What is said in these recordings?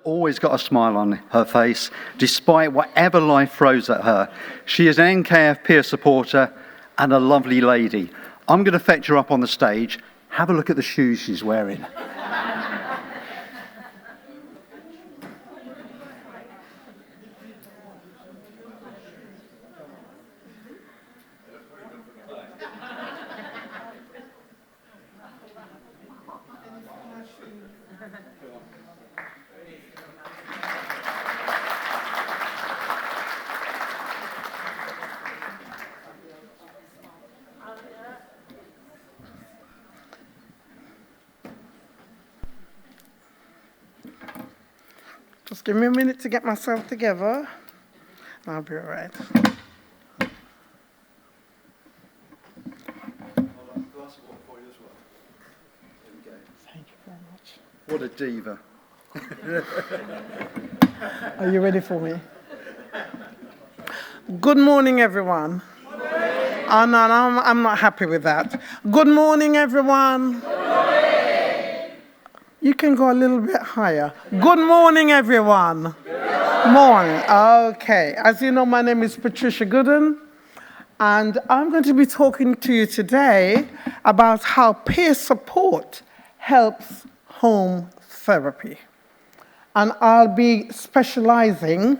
Always got a smile on her face, despite whatever life throws at her. She is an NKF peer supporter and a lovely lady. I'm going to fetch her up on the stage. Have a look at the shoes she's wearing. Just give me a minute to get myself together. I'll be all right. Thank you very much. What a diva. Are you ready for me? Good morning, everyone. Good morning. Oh, no, I'm not happy with that. Good morning, everyone. Good morning. You can go a little bit higher. Good morning, everyone. Good Morning. Okay. As you know, my name is Patricia Gooden, and I'm going to be talking to you today about how peer support helps home therapy. And I'll be specializing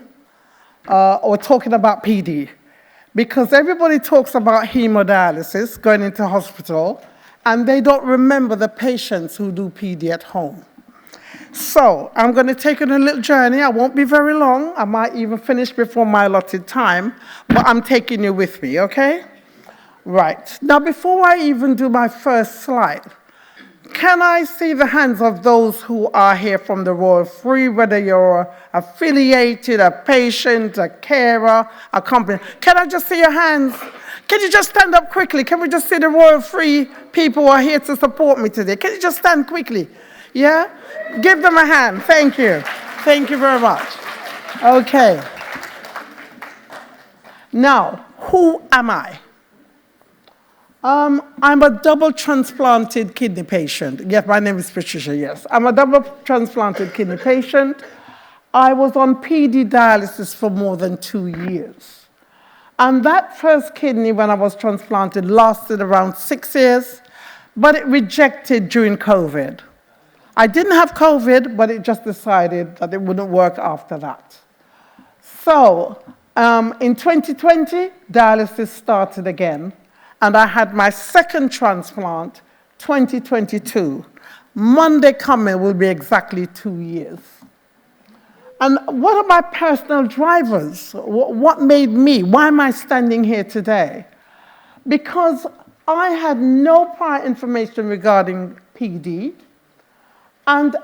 or talking about PD, because everybody talks about hemodialysis, going into hospital, and they don't remember the patients who do PD at home. So I'm going to take you on a little journey. I won't be very long. I might even finish before my allotted time, but I'm taking you with me, okay? Right. Now, before I even do my first slide, can I see the hands of those who are here from the Royal Free, whether you're affiliated, a patient, a carer, a company? Can I just see your hands? Can you just stand up quickly? Can we just see the Royal Free people who are here to support me today? Can you just stand quickly? Yeah? Give them a hand. Thank you. Thank you very much. Okay. Now, who am I? I'm a double transplanted kidney patient. Yes, my name is Patricia, yes. I'm a double transplanted kidney patient. I was on PD dialysis for more than 2 years. And that first kidney, when I was transplanted, lasted around 6 years, but it rejected during COVID. I didn't have COVID, but it just decided that it wouldn't work after that. So in 2020, dialysis started again, and I had my second transplant, 2022. Monday coming will be exactly 2 years. And what are my personal drivers? What made me? Why am I standing here today? Because I had no prior information regarding PD, and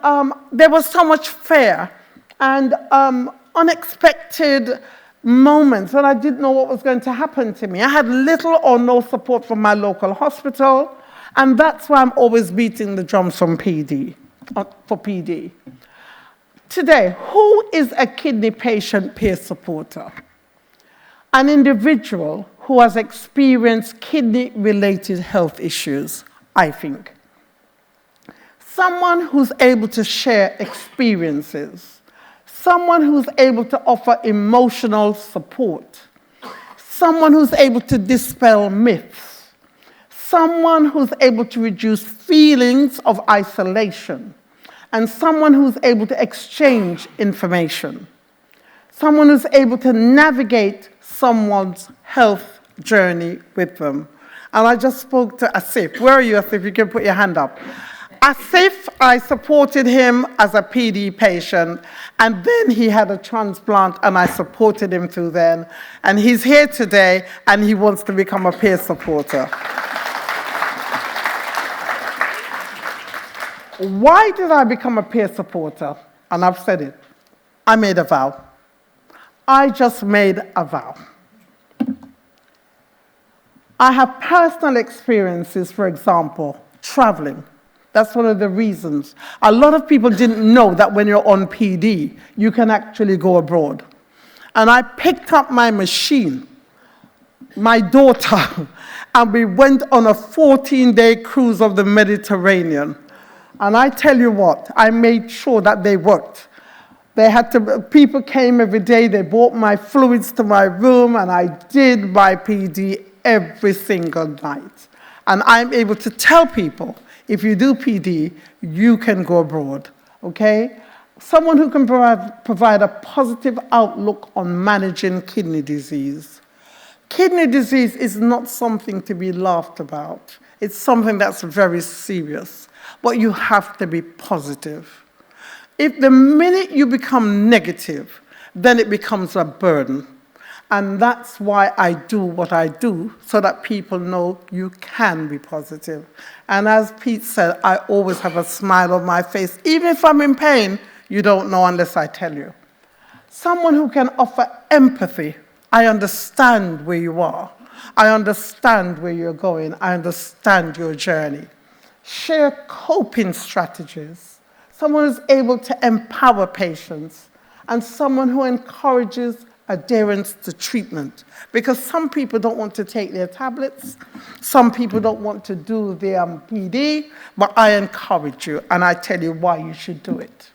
there was so much fear and unexpected moments when I didn't know what was going to happen to me. I had little or no support from my local hospital, and that's why I'm always beating the drums from PD, for PD. Today, who is a kidney patient peer supporter? An individual who has experienced kidney-related health issues, I think. Someone who's able to share experiences. Someone who's able to offer emotional support. Someone who's able to dispel myths. Someone who's able to reduce feelings of isolation. And someone who's able to exchange information. Someone who's able to navigate someone's health journey with them. And I just spoke to Asif. Where are you, Asif? You can put your hand up. Asif, I supported him as a PD patient, and then he had a transplant, and I supported him through then. And he's here today, and he wants to become a peer supporter. Why did I become a peer supporter? And I've said it. I made a vow. I just made a vow. I have personal experiences, for example, traveling. That's one of the reasons. A lot of people didn't know that when you're on PD, you can actually go abroad. And I picked up my machine, my daughter, and we went on a 14-day cruise of the Mediterranean. And I tell you what, I made sure that they worked. People came every day, they brought my fluids to my room, and I did my PD every single night. And I'm able to tell people, if you do PD, you can go abroad, okay? Someone who can provide a positive outlook on managing kidney disease. Kidney disease is not something to be laughed about. It's something that's very serious, but you have to be positive. If the minute you become negative, then it becomes a burden. And that's why I do what I do, so that people know you can be positive. And as Pete said, I always have a smile on my face. Even if I'm in pain, you don't know unless I tell you. Someone who can offer empathy. I understand where you are. I understand where you're going. I understand your journey. Share coping strategies. Someone who's able to empower patients, and someone who encourages adherence to treatment. Because some people don't want to take their tablets, some people don't want to do their PD, but I encourage you, and I tell you why you should do it.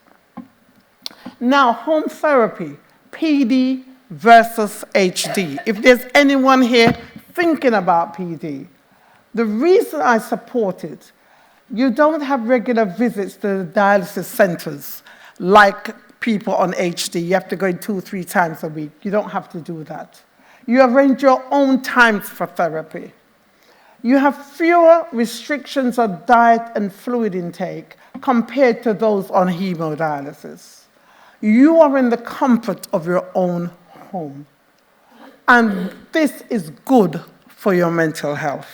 Now, home therapy, PD versus HD. If there's anyone here thinking about PD, the reason I support it, you don't have regular visits to the dialysis centers like people on HD. You have to go in 2 or 3 times a week. You don't have to do that. You arrange your own times for therapy. You have fewer restrictions on diet and fluid intake compared to those on hemodialysis. You are in the comfort of your own home. And this is good for your mental health.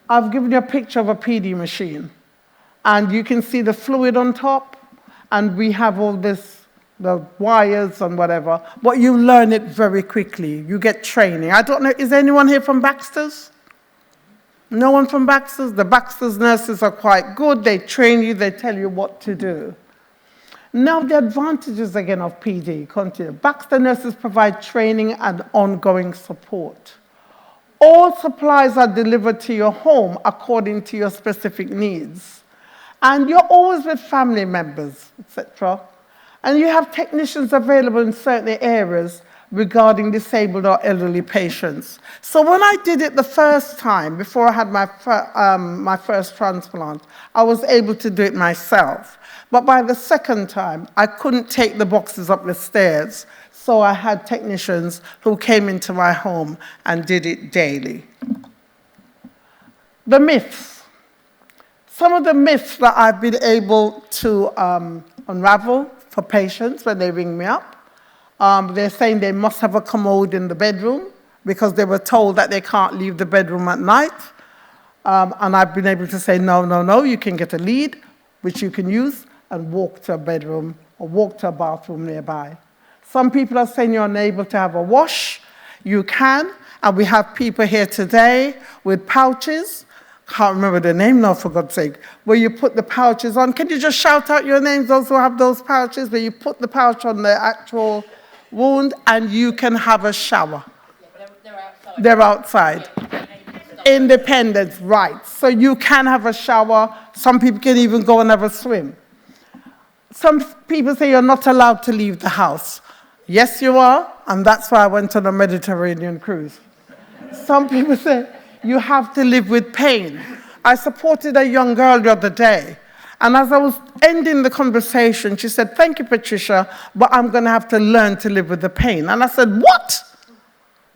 I've given you a picture of a PD machine, and you can see the fluid on top, and we have all this, the wires and whatever, but you learn it very quickly. You get training. I don't know, is anyone here from Baxter's? No one from Baxter's? The Baxter's nurses are quite good. They train you, they tell you what to do. Now the advantages again of PD, continue. Baxter nurses provide training and ongoing support. All supplies are delivered to your home according to your specific needs. And you're always with family members, etc. And you have technicians available in certain areas regarding disabled or elderly patients. So when I did it the first time, before I had my first transplant, I was able to do it myself. But by the second time, I couldn't take the boxes up the stairs. So I had technicians who came into my home and did it daily. The myths. Some of the myths that I've been able to unravel for patients when they ring me up. They're saying they must have a commode in the bedroom because they were told that they can't leave the bedroom at night. And I've been able to say, no, you can get a lead, which you can use, and walk to a bedroom or walk to a bathroom nearby. Some people are saying you're unable to have a wash. You can, and we have people here today with pouches. Can't remember the name now, for God's sake, where you put the pouches on. Can you just shout out your names, those who have those pouches, where you put the pouch on the actual wound and you can have a shower? Yeah, they're outside. Independence, right. So you can have a shower. Some people can even go and have a swim. Some people say you're not allowed to leave the house. Yes, you are, and that's why I went on a Mediterranean cruise. Some people say you have to live with pain. I supported a young girl the other day, and as I was ending the conversation, she said, "Thank you, Patricia, but I'm going to have to learn to live with the pain." And I said, "What?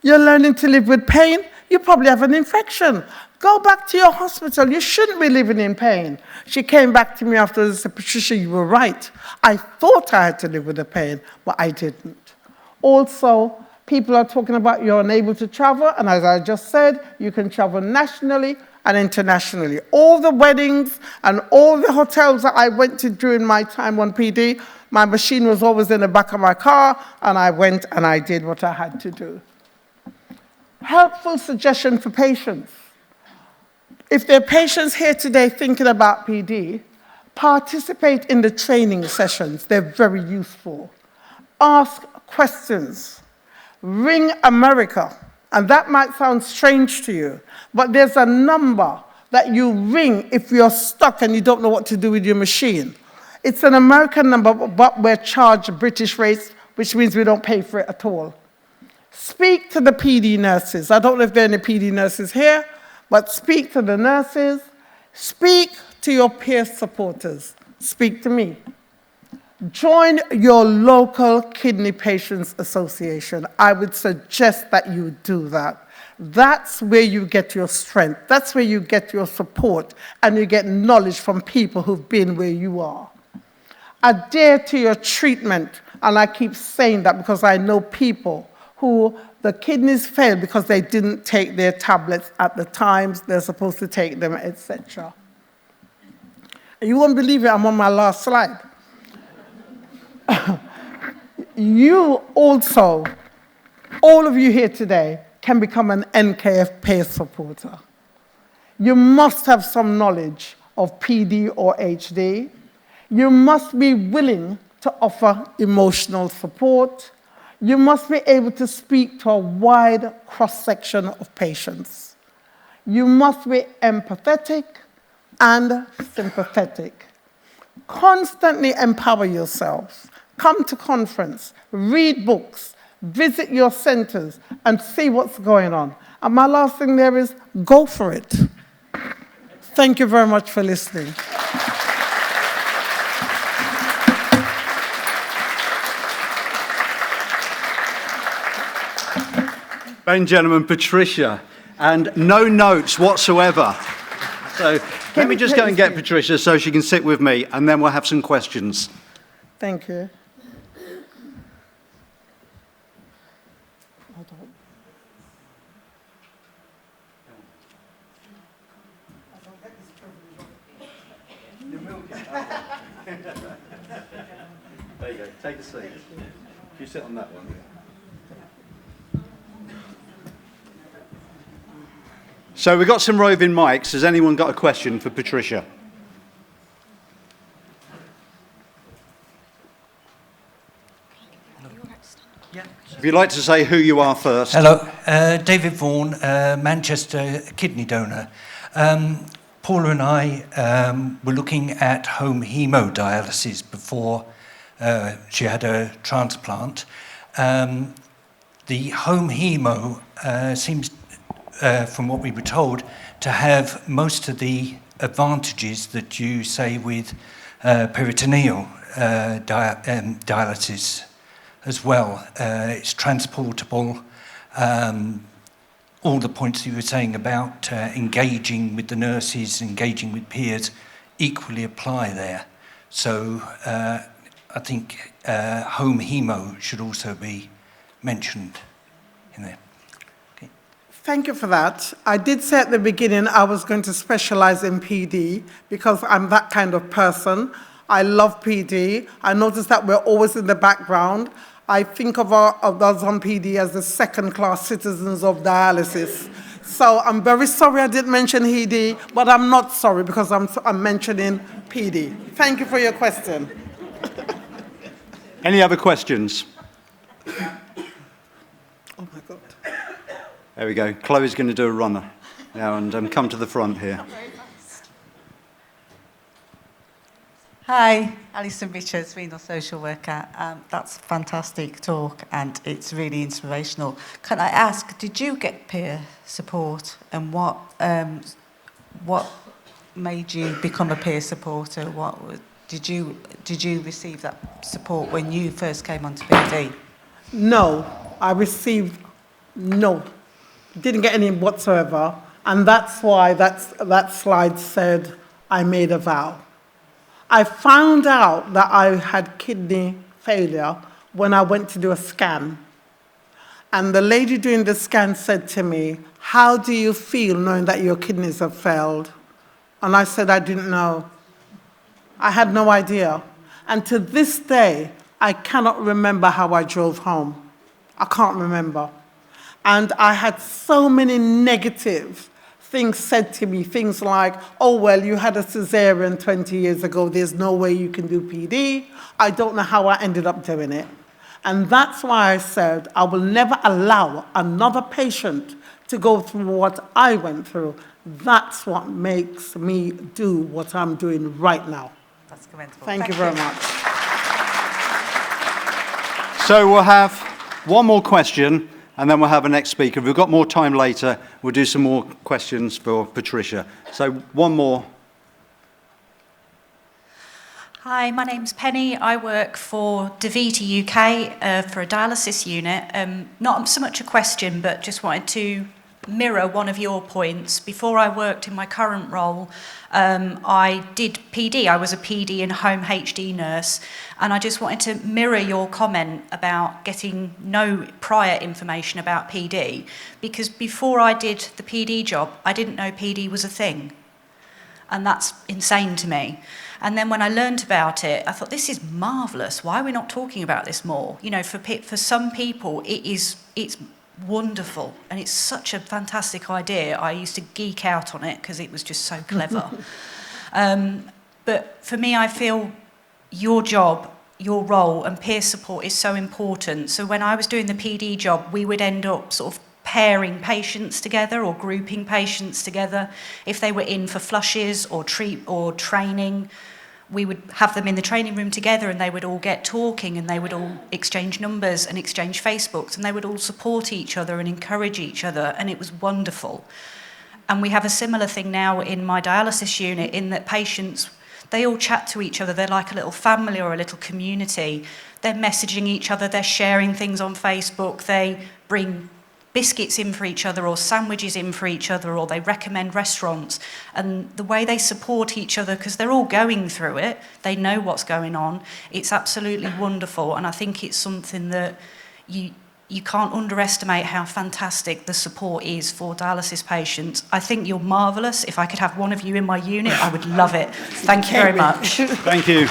You're learning to live with pain? You probably have an infection. Go back to your hospital. You shouldn't be living in pain." She came back to me afterwards and said, "Patricia, you were right. I thought I had to live with the pain, but I didn't." Also, people are talking about you're unable to travel, and as I just said, you can travel nationally and internationally. All the weddings and all the hotels that I went to during my time on PD, my machine was always in the back of my car, and I went and I did what I had to do. Helpful suggestion for patients. If there are patients here today thinking about PD, participate in the training sessions. They're very useful. Ask questions. Ring America. And that might sound strange to you, but there's a number that you ring if you're stuck and you don't know what to do with your machine. It's an American number, but we're charged British rates, which means we don't pay for it at all. Speak to the PD nurses. I don't know if there are any PD nurses here, but speak to the nurses. Speak to your peer supporters. Speak to me. Join your local kidney patients association. I would suggest that you do that. That's where you get your strength. That's where you get your support, and you get knowledge from people who've been where you are. Adhere to your treatment, and I keep saying that because I know people who the kidneys failed because they didn't take their tablets at the times they're supposed to take them, etc. You won't believe it, I'm on my last slide. You also, all of you here today, can become an NKF peer supporter. You must have some knowledge of PD or HD. You must be willing to offer emotional support. You must be able to speak to a wide cross-section of patients. You must be empathetic and sympathetic. Constantly empower yourselves. Come to conference, read books, visit your centers, and see what's going on. And my last thing there is, go for it. Thank you very much for listening. Ladies and gentlemen, Patricia, and no notes whatsoever. So let me just go and get Patricia so she can sit with me, and then we'll have some questions. Thank you. There you go, take a seat. You sit on that one. So we've got some roving mics. Has anyone got a question for Patricia? If you'd like to say who you are first. Hello, David Vaughan, Manchester kidney donor. Paula and I were looking at home hemodialysis before she had a transplant. The home hemo seems, from what we were told, to have most of the advantages that you say with peritoneal dialysis as well. It's transportable. All the points you were saying about engaging with the nurses, engaging with peers, equally apply there. So I think home hemo should also be mentioned in there. Okay. Thank you for that. I did say at the beginning I was going to specialize in PD because I'm that kind of person. I love PD. I notice that we're always in the background. I think of us on PD as the second-class citizens of dialysis. So I'm very sorry I didn't mention ED, but I'm not sorry because I'm mentioning PD. Thank you for your question. Any other questions? Oh my God. There we go. Chloe's going to do a runner now and come to the front here. Hi, Alison Richards, renal social worker. That's a fantastic talk and it's really inspirational. Can I ask, did you get peer support, and what made you become a peer supporter? Did you receive that support when you first came onto PD? No, I received no. Didn't get any whatsoever, and that's why that slide said I made a vow. I found out that I had kidney failure when I went to do a scan. And the lady doing the scan said to me, "How do you feel knowing that your kidneys have failed?" And I said, I didn't know. I had no idea. And to this day, I cannot remember how I drove home. I can't remember. And I had so many negative things said to me, things like, "Oh, well, you had a cesarean 20 years ago. There's no way you can do PD." I don't know how I ended up doing it. And that's why I said I will never allow another patient to go through what I went through. That's what makes me do what I'm doing right now. That's That's commendable. Thank you very much. So we'll have one more question, and then we'll have a next speaker. If we've got more time later, we'll do some more questions for Patricia. So one more. Hi, my name's Penny. I work for DaVita UK for a dialysis unit. Not so much a question, but just wanted to mirror one of your points. Before I worked in my current role, I did PD. I was a PD and home HD nurse, and I just wanted to mirror your comment about getting no prior information about PD, because before I did the PD job, I didn't know PD was a thing. And that's insane to me. And then when I learned about it, I thought, this is marvellous. Why are we not talking about this more? You know, for some people, it's wonderful, and it's such a fantastic idea. I used to geek out on it because it was just so clever. But for me, I feel your job, your role, and peer support is so important. So when I was doing the PD job, we would end up sort of pairing patients together or grouping patients together. If they were in for flushes or training, we would have them in the training room together, and they would all get talking, and they would all exchange numbers and exchange Facebooks, and they would all support each other and encourage each other, and it was wonderful. And we have a similar thing now in my dialysis unit, in that patients, they all chat to each other. They're like a little family or a little community. They're messaging each other, they're sharing things on Facebook, they bring biscuits in for each other or sandwiches in for each other, or they recommend restaurants. And the way they support each other, because they're all going through it, they know what's going on, it's absolutely wonderful. And I think it's something that you can't underestimate how fantastic the support is for dialysis patients. I think you're marvellous. If I could have one of you in my unit, I would love it. Thank you very much. Thank you.